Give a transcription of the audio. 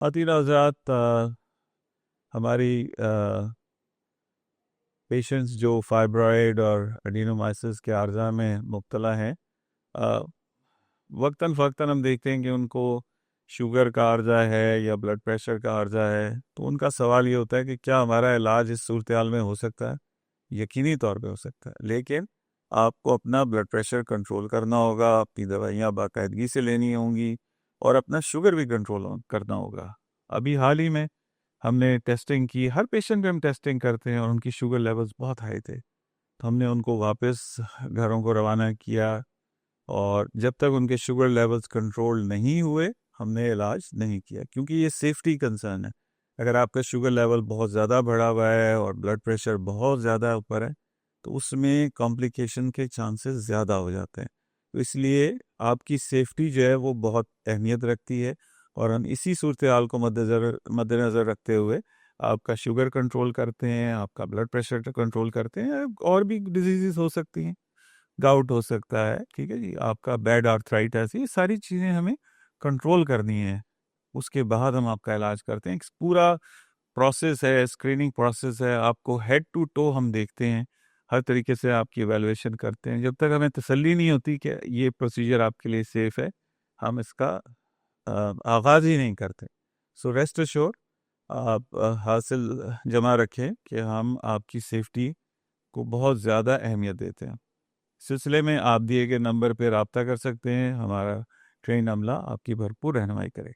खातिन हज़रात, हमारी पेशेंट्स जो फाइब्रॉयड और एडिनोमाइसिस के आर्जा में मुब्तला हैं, अ, वक्तन फ़वक्तन हम देखते हैं कि उनको शुगर का आर्जा है या ब्लड प्रेशर का आर्जा है, तो उनका सवाल ये होता है कि क्या हमारा इलाज इस सूरत हाल में हो सकता है? यकीनी तौर पे हो सकता है, लेकिन आपको अपना ब्लड प्रेशर कंट्रोल करना होगा, अपनी दवाइयाँ बाकायदगी से लेनी होंगी और अपना शुगर भी कंट्रोल करना होगा। अभी हाल ही में हमने टेस्टिंग की, हर पेशेंट पे हम टेस्टिंग करते हैं और उनकी शुगर लेवल्स बहुत हाई थे। तो हमने उनको वापस घरों को रवाना किया और जब तक उनके शुगर लेवल्स कंट्रोल नहीं हुए, हमने इलाज नहीं किया क्योंकि ये सेफ्टी कंसर्न है। अगर आपका शुगर लेवल बहुत ज़्यादा बढ़ा हुआ है और ब्लड प्रेशर बहुत ज़्यादा ऊपर है, तो उसमें कॉम्प्लिकेशन के चांसेस ज़्यादा हो जाते हैं। तो इसलिए आपकी सेफ्टी जो है वो बहुत अहमियत रखती है और हम इसी सूरत हाल को मद्देनज़र रखते हुए आपका शुगर कंट्रोल करते हैं, आपका ब्लड प्रेशर कंट्रोल करते हैं। और भी डिजीज़ेज़ हो सकती हैं, गाउट हो सकता है, ठीक है जी, आपका बेड आर्थराइटिस, ये सारी चीज़ें हमें कंट्रोल करनी है। उसके बाद हम आपका इलाज करते हैं। एक पूरा प्रोसेस है, स्क्रीनिंग प्रोसेस है, आपको हेड टू टो हम देखते हैं, हर तरीके से आपकी इवैल्यूएशन करते हैं। जब तक हमें तसल्ली नहीं होती कि ये प्रोसीजर आपके लिए सेफ़ है, हम इसका आगाज़ ही नहीं करते। सो रेस्ट एश्योर्ड, आप हासिल जमा रखें कि हम आपकी सेफ्टी को बहुत ज़्यादा अहमियत देते हैं। सिलसिले में आप दिए गए नंबर पे राब्ता कर सकते हैं, हमारा ट्रेन अमला आपकी भरपूर रहनुमाई करेगा।